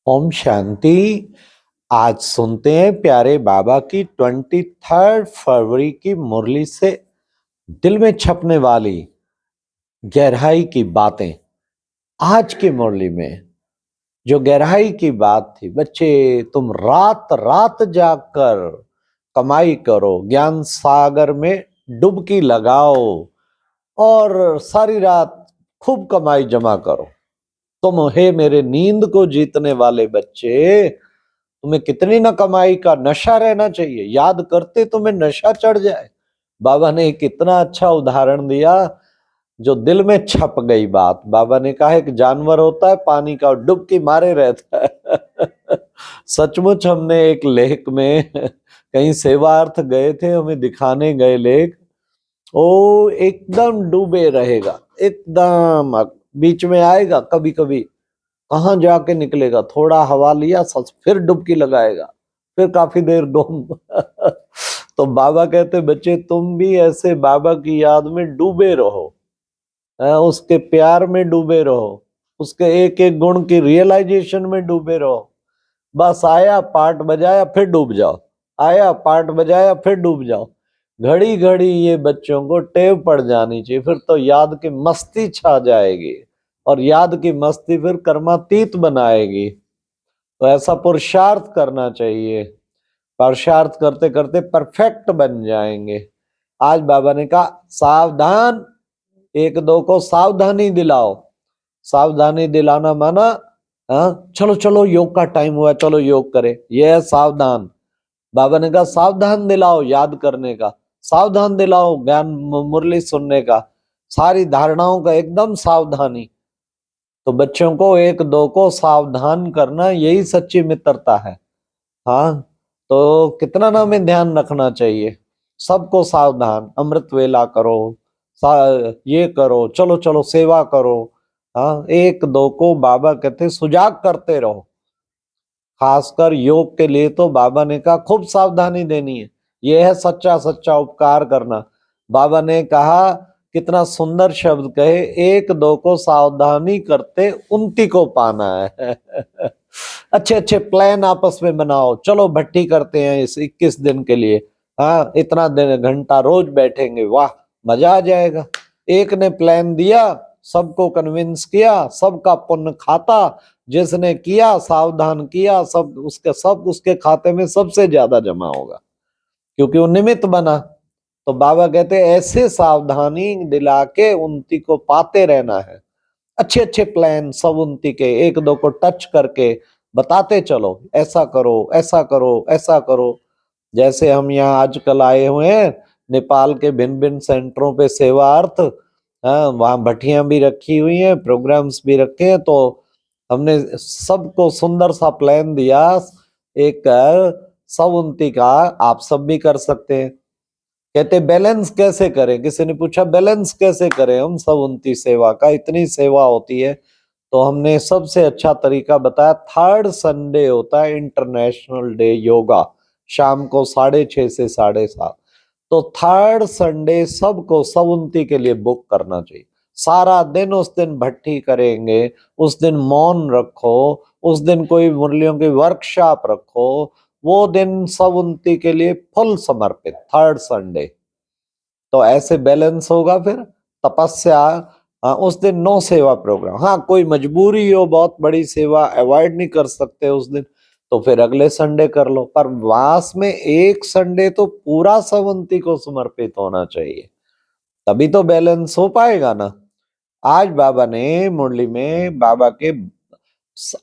ओम शांति। आज सुनते हैं प्यारे बाबा की 23 फरवरी की मुरली से दिल में छपने वाली गहराई की बातें। आज की मुरली में जो गहराई की बात थी, बच्चे तुम रात रात जागकर कमाई करो, ज्ञान सागर में डुबकी लगाओ और सारी रात खूब कमाई जमा करो। तुम हे मेरे नींद को जीतने वाले बच्चे, तुम्हें कितनी न कमाई का नशा रहना चाहिए, याद करते तुम्हें नशा चढ़ जाए। बाबा ने एक इतना अच्छा उदाहरण दिया जो दिल में छप गई बात। बाबा ने कहा एक जानवर होता है पानी का, डुबकी मारे रहता है। सचमुच हमने एक लेक में कहीं सेवार्थ गए थे, हमें दिखाने गए लेक, ओ एकदम डूबे रहेगा, एकदम बीच में आएगा, कभी कभी कहाँ जाके निकलेगा, थोड़ा हवा लिया फिर डुबकी लगाएगा, फिर काफी देर गुम। तो बाबा कहते बच्चे तुम भी ऐसे बाबा की याद में डूबे रहो, उसके प्यार में डूबे रहो, उसके एक एक गुण की रियलाइजेशन में डूबे रहो। बस आया पार्ट बजाया फिर डूब जाओ, आया पार्ट बजाया फिर डूब जाओ। घड़ी घड़ी ये बच्चों को टेव पड़ जानी चाहिए, फिर तो याद की मस्ती छा जाएगी और याद की मस्ती फिर कर्मातीत बनाएगी। तो ऐसा पुरुषार्थ करना चाहिए, पुरुषार्थ करते करते परफेक्ट बन जाएंगे। आज बाबा ने कहा सावधान, एक दो को सावधानी दिलाओ। सावधानी दिलाना माना, हाँ चलो चलो योग का टाइम हुआ, चलो योग करे, ये है सावधान। बाबा ने कहा सावधान दिलाओ याद करने का, सावधान दिलाओ ज्ञान मुरली सुनने का, सारी धारणाओं का एकदम सावधानी। तो बच्चों को एक दो को सावधान करना यही सच्ची मित्रता है। हाँ, तो कितना ना में ध्यान रखना चाहिए, सबको सावधान, अमृत वेला करो, ये करो, चलो चलो सेवा करो। हाँ, एक दो को बाबा कहते सुजाग करते रहो। खासकर योग के लिए तो बाबा ने कहा खूब सावधानी देनी है, यह है सच्चा सच्चा उपकार करना। बाबा ने कहा, कितना सुंदर शब्द कहे, एक दो को सावधानी करते उनती को पाना है। अच्छे अच्छे प्लान आपस में बनाओ, चलो भट्टी करते हैं इस 21 दिन के लिए, हाँ इतना दिन घंटा रोज बैठेंगे, वाह मजा आ जाएगा। एक ने प्लान दिया, सबको कन्विंस किया, सबका पुण्य खाता, जिसने किया सावधान किया, सब उसके खाते में सबसे ज्यादा जमा होगा, क्योंकि वो निमित्त बना। तो बाबा कहते ऐसे सावधानी दिला के उन्नति को पाते रहना है। अच्छे अच्छे प्लान सब उन्नति के एक दो को टच करके बताते चलो, ऐसा करो ऐसा करो ऐसा करो। जैसे हम यहाँ आजकल आए हुए हैं नेपाल के भिन्न भिन्न सेंटरों पे सेवार्थ, हाँ वहाँ भट्टियां भी रखी हुई हैं, प्रोग्राम्स भी रखे हैं, तो हमने सबको सुंदर सा प्लान दिया एक सब उन्नति का, आप सब भी कर सकते हैं। कहते बैलेंस कैसे करें, किसी ने पूछा बैलेंस कैसे करें हम सब उन्नति सेवा का, इतनी सेवा होती है। तो हमने सबसे अच्छा तरीका बताया, थर्ड संडे होता है इंटरनेशनल डे योगा, शाम को 6:30 से 7:30। तो थर्ड संडे सबको सब उन्नति के लिए बुक करना चाहिए। सारा दिन उस दिन भट्टी करेंगे, उस दिन मौन रखो, उस दिन कोई मुरलियों की वर्कशॉप रखो, वो दिन सब उन्नति के लिए फुल समर्पित, थर्ड संडे। तो ऐसे बैलेंस होगा। फिर तपस्या, उस दिन नो सेवा प्रोग्राम। हाँ कोई मजबूरी हो, बहुत बड़ी सेवा अवॉइड नहीं कर सकते उस दिन, तो फिर अगले संडे कर लो, पर मास में एक संडे तो पूरा संवंती को समर्पित होना चाहिए, तभी तो बैलेंस हो पाएगा ना। आज बाबा ने मुरली में बाबा के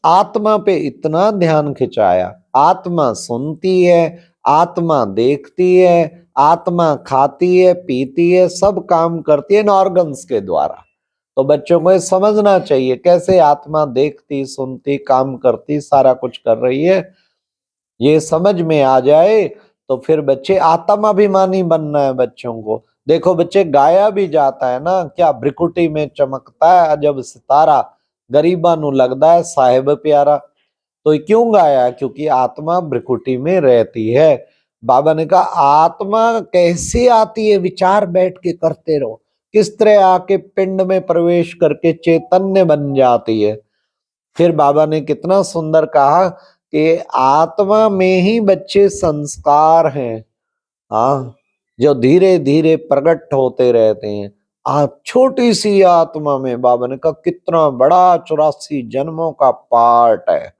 आत्मा पे इतना ध्यान खिंचाया, आत्मा सुनती है, आत्मा देखती है, आत्मा खाती है पीती है, सब काम करती है इन ऑर्गन्स के द्वारा। तो बच्चों को ये समझना चाहिए कैसे आत्मा देखती सुनती काम करती सारा कुछ कर रही है, ये समझ में आ जाए तो फिर बच्चे आत्माभिमानी बनना है बच्चों को। देखो बच्चे, गाया भी जाता है ना, क्या भ्रिकुटी में चमकता है अजब सितारा, गरीबा नु लगदा है साहिब प्यारा। तो क्यों गाया, क्योंकि आत्मा भ्रिकुटी में रहती है। बाबा ने कहा आत्मा कैसे आती है, विचार बैठ के करते रहो, किस तरह आके पिंड में प्रवेश करके चैतन्य बन जाती है। फिर बाबा ने कितना सुंदर कहा कि आत्मा में ही बच्चे संस्कार हैं, हाँ, जो धीरे धीरे प्रकट होते रहते हैं। आप छोटी सी आत्मा में, बाबा ने कहा कितना बड़ा 84 जन्मों का पार्ट है।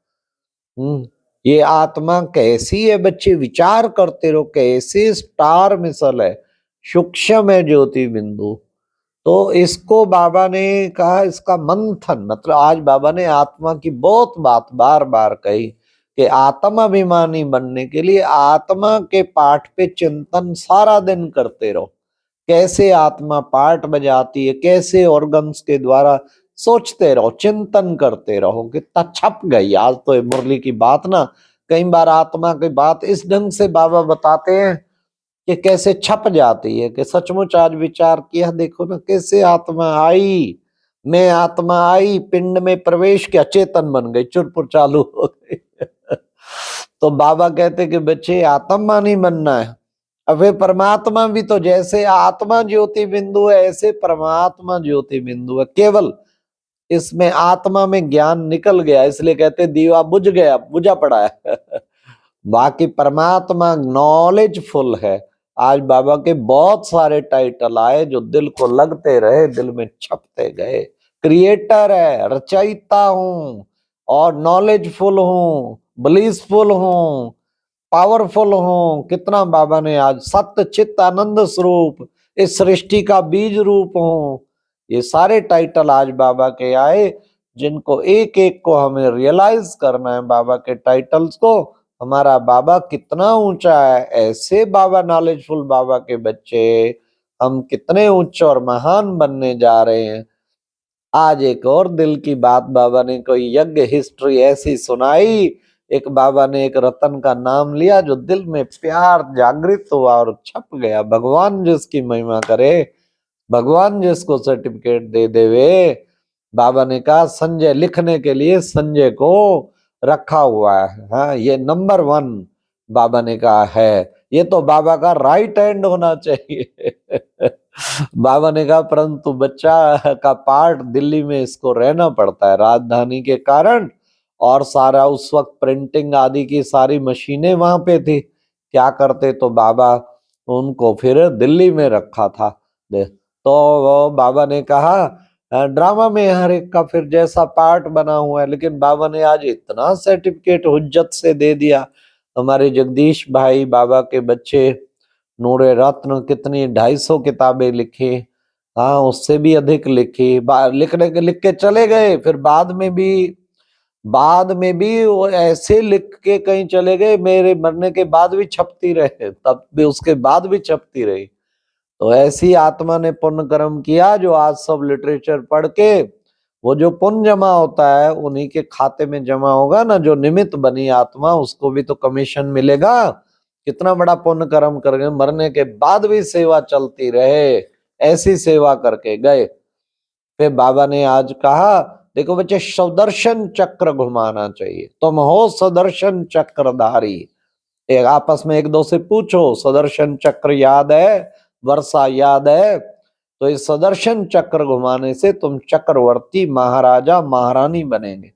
ये आत्मा कैसी है बच्चे, विचार करते रहो, कैसे स्टार मिसल है, सूक्ष्म है ज्योति बिंदु। तो इसको बाबा ने कहा, इसका मंथन, मतलब आज बाबा ने आत्मा की बहुत बात बार बार कही कि आत्मा अभिमानी बनने के लिए आत्मा के पाठ पे चिंतन सारा दिन करते रहो। कैसे आत्मा पाठ बजाती है, कैसे ऑर्गन्स के द्वारा, सोचते रहो, चिंतन करते रहो। कितना छप गई आज तो ये मुरली की बात ना। कई बार आत्मा की बात इस ढंग से बाबा बताते हैं कि कैसे छप जाती है, कि सचमुच आज विचार किया, देखो ना कैसे आत्मा आई, मैं आत्मा आई, पिंड में प्रवेश किया, चेतन बन गई, चुरपुर चालू हो गई। तो बाबा कहते कि बच्चे आत्मा नहीं बनना है। अब वे परमात्मा भी तो जैसे आत्मा ज्योति बिंदु है, ऐसे परमात्मा ज्योति बिंदु है। केवल इसमें आत्मा में ज्ञान निकल गया, इसलिए कहते दीवा बुझ गया, बुझा पड़ा है। बाकी परमात्मा नॉलेजफुल है। आज बाबा के बहुत सारे टाइटल आए जो दिल को लगते रहे, दिल में छपते गए। क्रिएटर है, रचयिता हूं, और नॉलेजफुल हूं, ब्लिसफुल हूं, पावरफुल हूं। कितना बाबा ने आज सत्य चित्त आनंद स्वरूप, इस सृष्टि का बीज रूप हूं, ये सारे टाइटल आज बाबा के आए, जिनको एक एक को हमें रियलाइज करना है। बाबा के टाइटल्स को, हमारा बाबा कितना ऊंचा है, ऐसे बाबा नॉलेजफुल बाबा के बच्चे हम कितने उच्च और महान बनने जा रहे हैं। आज एक और दिल की बात बाबा ने कोई यज्ञ हिस्ट्री ऐसी सुनाई। एक बाबा ने एक रतन का नाम लिया जो दिल में प्यार जागृत हुआ और छप गया। भगवान जिसकी महिमा करे, भगवान जिसको सर्टिफिकेट दे देवे। बाबा ने कहा संजय लिखने के लिए संजय को रखा हुआ है, हाँ, ये नंबर 1 बाबा ने कहा है, ये तो बाबा का राइट हैंड होना चाहिए। बाबा ने कहा परंतु बच्चा का पार्ट दिल्ली में इसको रहना पड़ता है राजधानी के कारण, और सारा उस वक्त प्रिंटिंग आदि की सारी मशीनें वहां पे थी। क्या करते, तो बाबा उनको फिर दिल्ली में रखा था। तो वो बाबा ने कहा ड्रामा में हर एक का फिर जैसा पार्ट बना हुआ है, लेकिन बाबा ने आज इतना सर्टिफिकेट हुज्जत से दे दिया। हमारे जगदीश भाई बाबा के बच्चे नूरे रत्न कितनी 250 किताबें लिखी, हाँ उससे भी अधिक लिखी, लिख के चले गए। फिर बाद में भी वो ऐसे लिख के कहीं चले गए, मेरे मरने के बाद भी छपती रहे, तब भी उसके बाद भी छपती रही। तो ऐसी आत्मा ने पुण्य कर्म किया जो आज सब लिटरेचर पढ़ के वो जो पुण्य जमा होता है उन्हीं के खाते में जमा होगा ना। जो निमित्त बनी आत्मा उसको भी तो कमीशन मिलेगा। कितना बड़ा पुण्य कर्म करके मरने के बाद भी सेवा चलती रहे, ऐसी सेवा करके गए। फिर बाबा ने आज कहा देखो बच्चे, सुदर्शन चक्र घुमाना चाहिए, तुम हो सुदर्शन चक्रधारी। एक आपस में एक दो से पूछो, सुदर्शन चक्र याद है, वर्षा याद है? तो इस सुदर्शन चक्र घुमाने से तुम चक्रवर्ती महाराजा महारानी बनेंगे।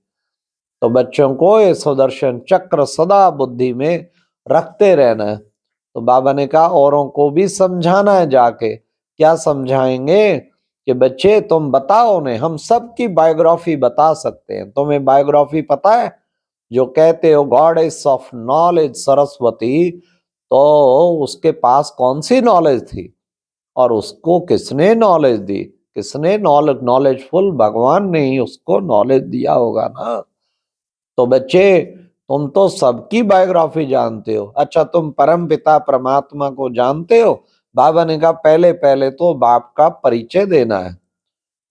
तो बच्चों को ये सुदर्शन चक्र सदा बुद्धि में रखते रहना है। तो बाबा ने कहा औरों को भी समझाना है जाके। क्या समझाएंगे कि बच्चे तुम बताओ ने, हम सबकी बायोग्राफी बता सकते हैं। तुम्हें बायोग्राफी पता है? जो कहते हो गॉडेस ऑफ नॉलेज सरस्वती, तो उसके पास कौन सी नॉलेज थी और उसको किसने नॉलेज दी? किसने नॉलेजफुल भगवान ने ही उसको नॉलेज दिया होगा ना। तो बच्चे तुम तो सबकी बायोग्राफी जानते हो। अच्छा तुम परम पिता परमात्मा को जानते हो? बाबा ने कहा पहले पहले तो बाप का परिचय देना है,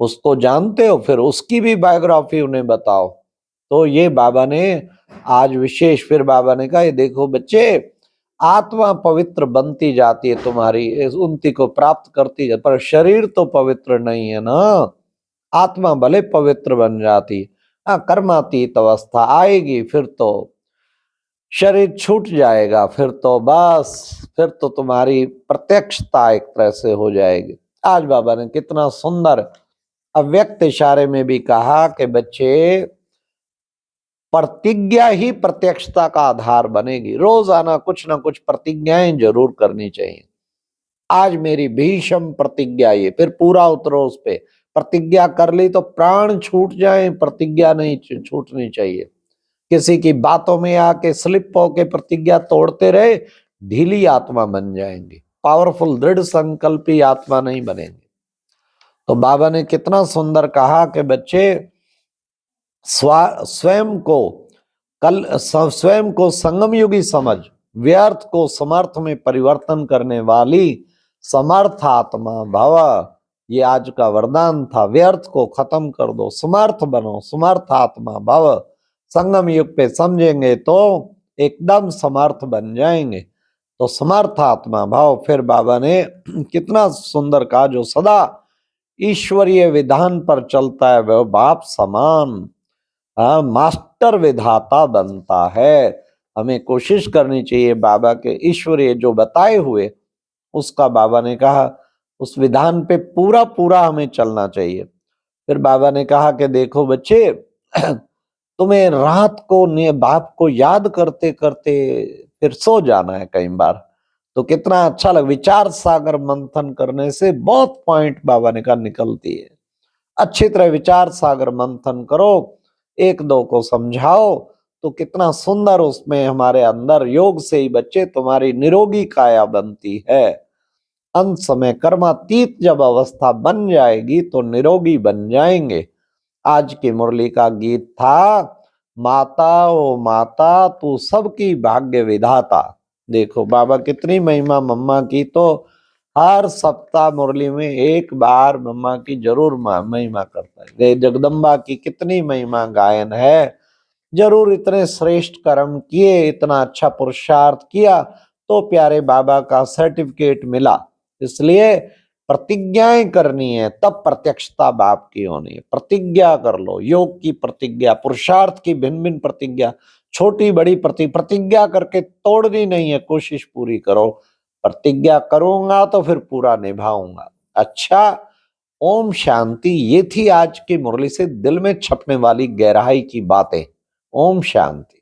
उसको जानते हो, फिर उसकी भी बायोग्राफी उन्हें बताओ। तो ये बाबा ने आज विशेष, फिर बाबा ने कहा ये देखो बच्चे, आत्मा पवित्र बनती जाती है तुम्हारी, इस उन्नति को प्राप्त करती है, पर शरीर तो पवित्र नहीं है ना। आत्मा भले पवित्र बन जाती, हाँ कर्मातीत अवस्था आएगी, फिर तो शरीर छूट जाएगा, फिर तो बस, फिर तो तुम्हारी प्रत्यक्षता एक तरह से हो जाएगी। आज बाबा ने कितना सुंदर अव्यक्त इशारे में भी कहा कि बच्चे प्रतिज्ञा ही प्रत्यक्षता का आधार बनेगी। रोजाना कुछ ना कुछ प्रतिज्ञाएं जरूर करनी चाहिए। आज मेरी भीषम प्रतिज्ञा ये, फिर पूरा उतरो उस पे। प्रतिज्ञा कर ली तो प्राण छूट जाए, प्रतिज्ञा नहीं छूटनी चाहिए। किसी की बातों में आके स्लिप होके प्रतिज्ञा तोड़ते रहे, ढीली आत्मा बन जाएंगे, पावरफुल दृढ़ संकल्पी आत्मा नहीं बनेंगे। तो बाबा ने कितना सुंदर कहा कि बच्चे स्वयं को संगम युगी समझ, व्यर्थ को समर्थ में परिवर्तन करने वाली समर्थ आत्मा भव। ये आज का वरदान था। व्यर्थ को खत्म कर दो, समर्थ बनो, समर्थ आत्मा भव। संगम युग पे समझेंगे तो एकदम समर्थ बन जाएंगे। तो समर्थ आत्मा भाव। फिर बाबा ने कितना सुंदर कहा, जो सदा ईश्वरीय विधान पर चलता है वह बाप समान मास्टर विधाता बनता है। हमें कोशिश करनी चाहिए बाबा के ईश्वरीय जो बताए हुए उसका, बाबा ने कहा उस विधान पे पूरा पूरा हमें चलना चाहिए। फिर बाबा ने कहा कि देखो बच्चे, तुम्हें रात को बाप को याद करते करते फिर सो जाना है कई बार, तो कितना अच्छा लग। विचार सागर मंथन करने से बहुत पॉइंट बाबा ने कहा निकलती है। अच्छी तरह विचार सागर मंथन करो, एक दो को समझाओ, तो कितना सुंदर उसमें हमारे अंदर योग से ही बच्चे तुम्हारी निरोगी काया बनती है। अंत समय कर्मातीत जब अवस्था बन जाएगी तो निरोगी बन जाएंगे। आज की मुरली का गीत था, माता ओ माता तू सबकी भाग्य विधाता। देखो बाबा कितनी महिमा मम्मा की, तो हर सप्ताह मुरली में एक बार मम्मा की जरूर महिमा करता है। जगदम्बा की कितनी महिमा गायन है। जरूर इतने श्रेष्ठ कर्म किए, इतना अच्छा पुरुषार्थ किया तो प्यारे बाबा का सर्टिफिकेट मिला। इसलिए प्रतिज्ञाएं करनी है, तब प्रत्यक्षता बाप की होनी है। प्रतिज्ञा कर लो, योग की प्रतिज्ञा, पुरुषार्थ की भिन्न भिन्न प्रतिज्ञा, छोटी बड़ी प्रतिज्ञा करके तोड़नी नहीं है, कोशिश पूरी करो। प्रतिज्ञा करूंगा तो फिर पूरा निभाऊंगा। अच्छा, ओम शांति। ये थी आज की मुरली से दिल में छपने वाली गहराई की बातें। ओम शांति।